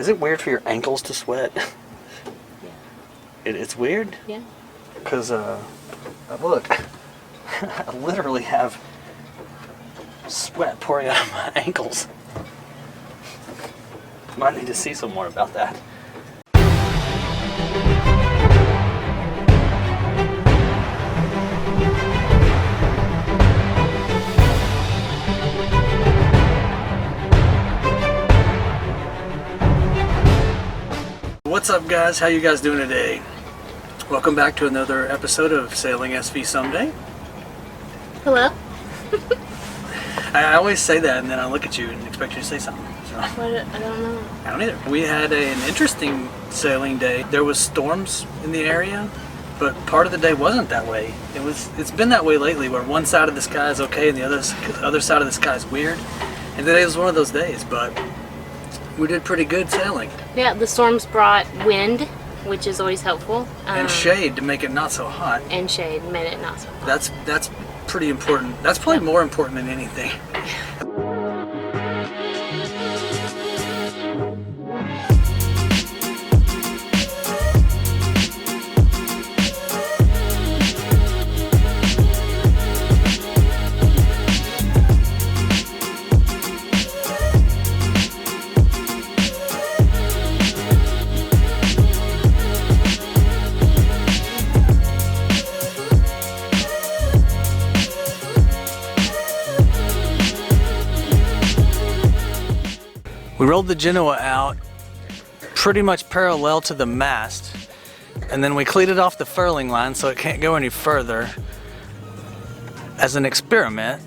Is it weird for your ankles to sweat? Yeah. It's weird? Yeah. Because, look, I literally have sweat pouring out of my ankles. Might need to see some more about that. What's up, guys? How you guys doing today? Welcome back to another episode of Sailing svSomeday. Hello? I always say that and then I look at you and expect you to say something. So. What? I don't know. I don't either. We had an interesting sailing day. There was storms in the area, but part of the day wasn't that way. It's been that way lately, where one side of the sky is okay and the other side of the sky is weird. And today was one of those days, but we did pretty good sailing. Yeah, the storms brought wind, which is always helpful. And shade to make it not so hot. And shade made it not so hot. That's pretty important. That's probably more important than anything. We rolled the genoa out pretty much parallel to the mast, and then we cleated off the furling line so it can't go any further as an experiment.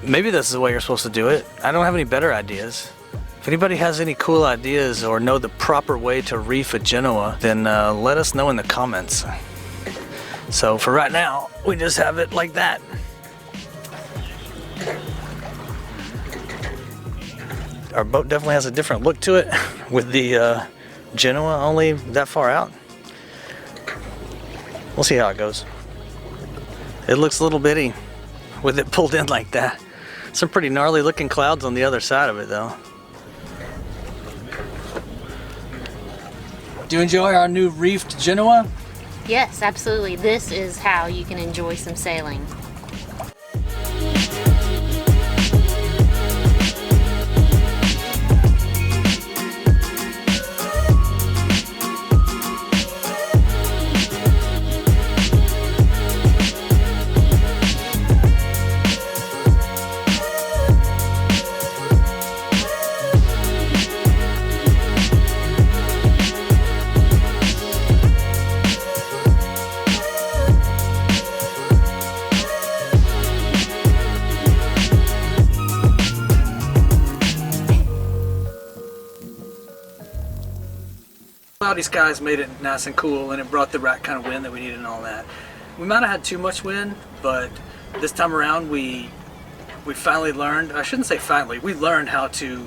Maybe this is the way you're supposed to do it. I don't have any better ideas. If anybody has any cool ideas or know the proper way to reef a genoa, then let us know in the comments. So for right now, we just have it like that. Our boat definitely has a different look to it with the genoa only that far out. We'll see how it goes. It looks a little bitty with it pulled in like that. Some pretty gnarly looking clouds on the other side of it though. Do you enjoy our new reefed genoa? Yes, absolutely. This is how you can enjoy some sailing. Cloudy skies made it nice and cool, and it brought the right kind of wind that we needed and all that. We might have had too much wind, but this time around we finally learned, I shouldn't say finally, we learned how to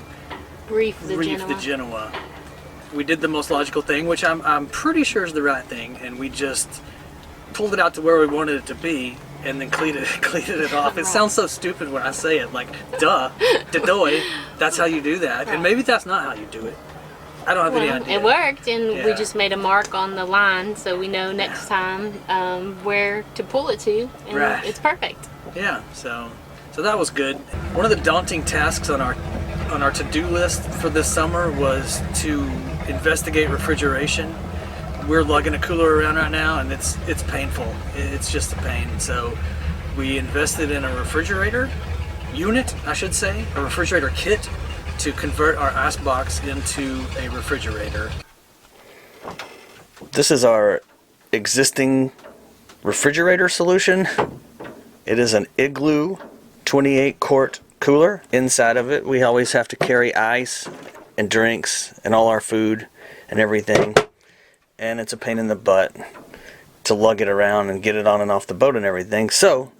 reef the genoa. We did the most logical thing, which I'm pretty sure is the right thing, and we just pulled it out to where we wanted it to be and then cleated it off. It sounds so stupid when I say it, like duh, da-doy, that's how you do that. And maybe that's not how you do it. I don't have any idea. It worked, and we just made a mark on the line so we know next time where to pull it to, and it's perfect. Yeah, so that was good. One of the daunting tasks on our to-do list for this summer was to investigate refrigeration. We're lugging a cooler around right now, and it's painful. It's just a pain. So we invested in a refrigerator unit, I should say, a refrigerator kit, to convert our ice box into a refrigerator. This is our existing refrigerator solution. It is an Igloo 28 quart cooler. Inside of it we always have to carry ice and drinks and all our food and everything, and it's a pain in the butt to lug it around and get it on and off the boat and everything. So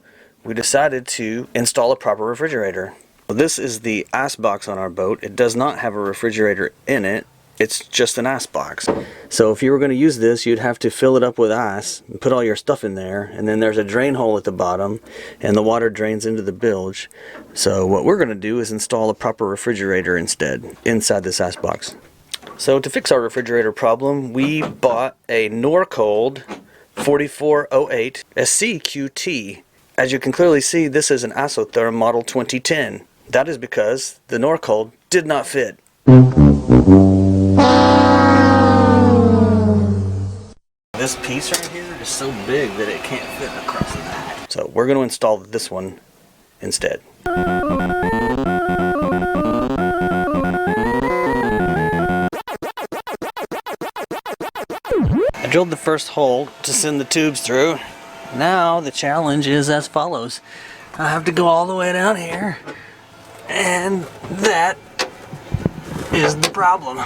we decided to install a proper refrigerator. This is the ice box on our boat. It does not have a refrigerator in it. It's just an ice box. So if you were going to use this, you'd have to fill it up with ice and put all your stuff in there, and then there's a drain hole at the bottom and the water drains into the bilge. So what we're going to do is install a proper refrigerator instead inside this ice box. So to fix our refrigerator problem, we bought a Norcold 4408 SCQT. As you can clearly see, this is an isotherm model 2010. That is because the Norcold did not fit. This piece right here is so big that it can't fit across that. So we're going to install this one instead. I drilled the first hole to send the tubes through. Now the challenge is as follows. I have to go all the way down here, and that is the problem.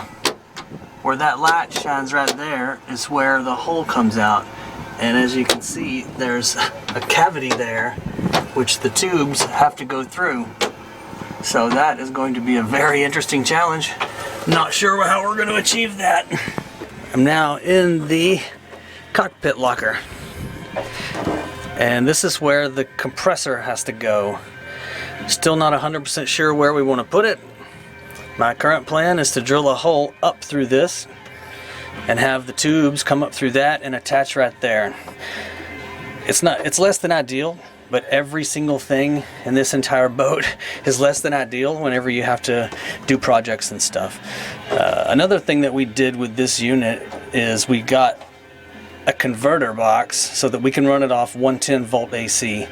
Where that light shines right there is where the hole comes out. And as you can see, there's a cavity there which the tubes have to go through. So that is going to be a very interesting challenge. Not sure how we're going to achieve that. I'm now in the cockpit locker. And this is where the compressor has to go. Still not 100% sure where we want to put it. My current plan is to drill a hole up through this and have the tubes come up through that and attach right there. It's less than ideal, but every single thing in this entire boat is less than ideal whenever you have to do projects and stuff. Another thing that we did with this unit is we got a converter box so that we can run it off 110 volt AC.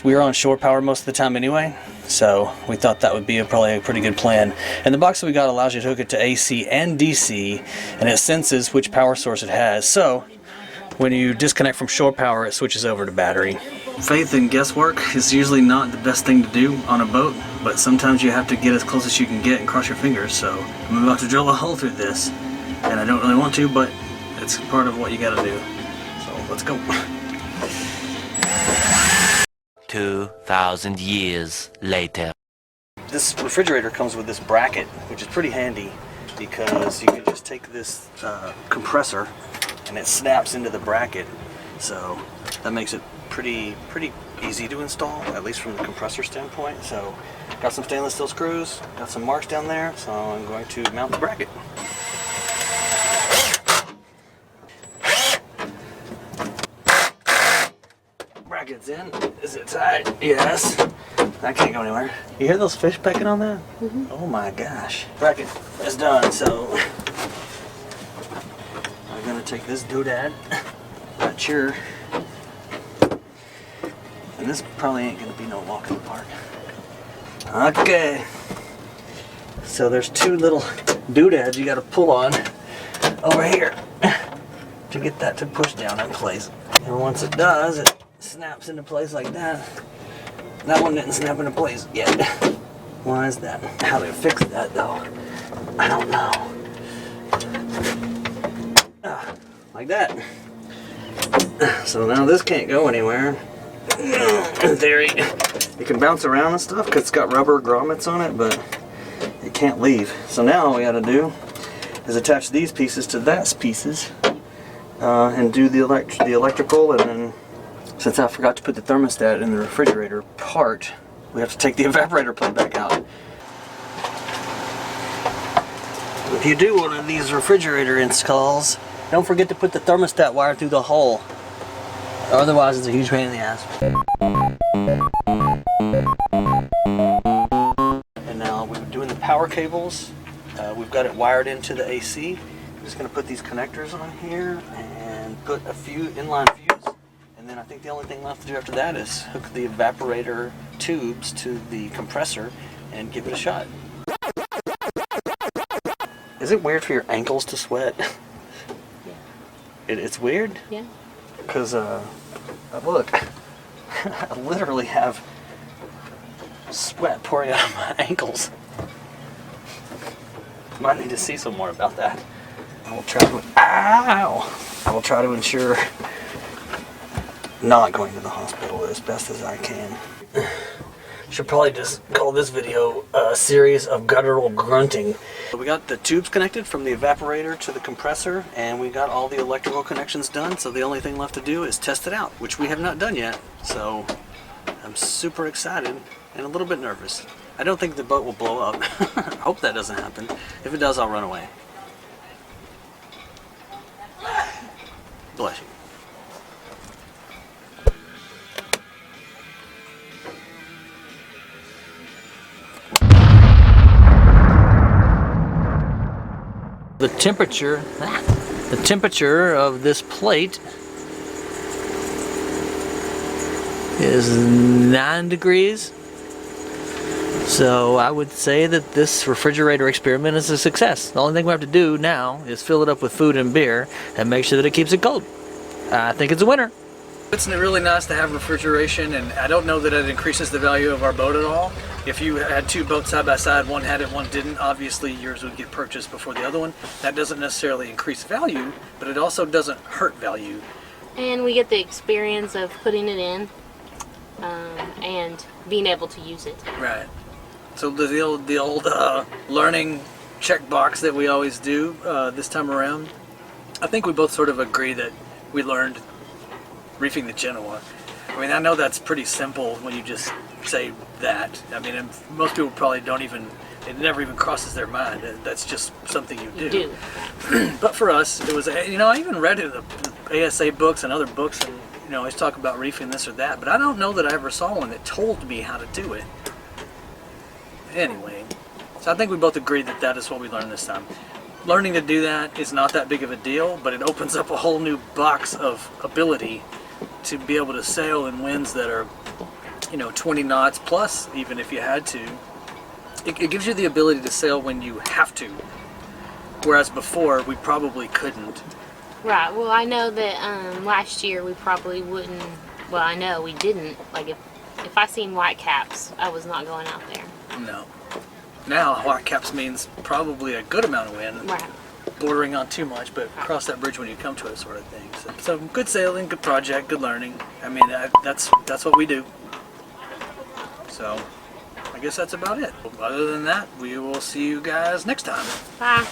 We're on shore power most of the time anyway, so we thought that would be probably a pretty good plan. And the box that we got allows you to hook it to AC and DC, and it senses which power source it has. So when you disconnect from shore power, it switches over to battery. Faith and guesswork is usually not the best thing to do on a boat, but sometimes you have to get as close as you can get and cross your fingers. So I'm about to drill a hole through this, and I don't really want to, but it's part of what you gotta do. So let's go. 2,000 years later. This refrigerator comes with this bracket, which is pretty handy because you can just take this compressor and it snaps into the bracket. So that makes it pretty easy to install, at least from the compressor standpoint. So got some stainless steel screws, got some marks down there, so I'm going to mount the bracket. Bracket's in. Is it tight? Yes. That can't go anywhere. You hear those fish pecking on that? Mm-hmm. Oh my gosh. Bracket is done, so I'm gonna take this doodad right here. And this probably ain't gonna be no walk in the park. Okay. So there's two little doodads you gotta pull on over here to get that to push down in place. And once it does, it snaps into place like that. That one didn't snap into place yet. Why is that? How to fix that though? I don't know. Like that. So now this can't go anywhere. In theory, it can bounce around and stuff because it's got rubber grommets on it, but it can't leave. So now all we gotta do is attach these pieces to that pieces and do the electrical, and then since I forgot to put the thermostat in the refrigerator part, we have to take the evaporator plate back out. If you do one of these refrigerator installs, don't forget to put the thermostat wire through the hole. Otherwise, it's a huge pain in the ass. And now we're doing the power cables. We've got it wired into the AC. I'm just going to put these connectors on here and put a few inline fuse. And then I think the only thing left to do after that is hook the evaporator tubes to the compressor and give it a shot. Is it weird for your ankles to sweat? Yeah. It's weird? Yeah. Because, look, I literally have sweat pouring out of my ankles. Might need to see some more about that. I will try to, I will try to ensure not going to the hospital as best as I can. Should probably just call this video a series of guttural grunting. We got the tubes connected from the evaporator to the compressor, and we got all the electrical connections done, so the only thing left to do is test it out, which we have not done yet. So I'm super excited and a little bit nervous. I don't think the boat will blow up. I hope that doesn't happen. If it does, I'll run away. Bless you. The temperature of this plate is 9 degrees. So I would say that this refrigerator experiment is a success. The only thing we have to do now is fill it up with food and beer and make sure that it keeps it cold. I think it's a winner. It's really nice to have refrigeration, and I don't know that it increases the value of our boat at all. If you had two boats side by side, one had it, one didn't, obviously yours would get purchased before the other one. That doesn't necessarily increase value, but it also doesn't hurt value. And we get the experience of putting it in and being able to use it. Right. So the old learning checkbox that we always do this time around, I think we both sort of agree that we learned reefing the Genoa. I mean, I know that's pretty simple when you just say that. I mean, and most people probably don't even, it never even crosses their mind. That's just something you do. But for us, it was, you know, I even read it in the ASA books and other books, and, you know, always talk about reefing this or that, but I don't know that I ever saw one that told me how to do it. Anyway, so I think we both agreed that that is what we learned this time. Learning to do that is not that big of a deal, but it opens up a whole new box of ability to be able to sail in winds that are, you know, 20 knots plus, even if you had to. It gives you the ability to sail when you have to, whereas before we probably couldn't. Right. Well, I know that last year we probably wouldn't. Well, I know we didn't. Like if I seen white caps, I was not going out there. No. Now white caps means probably a good amount of wind. Right. Bordering on too much, but cross that bridge when you come to it, sort of thing. So good sailing, good project, good learning. I mean, that's what we do. So I guess that's about it. Other than that, we will see you guys next time. Bye.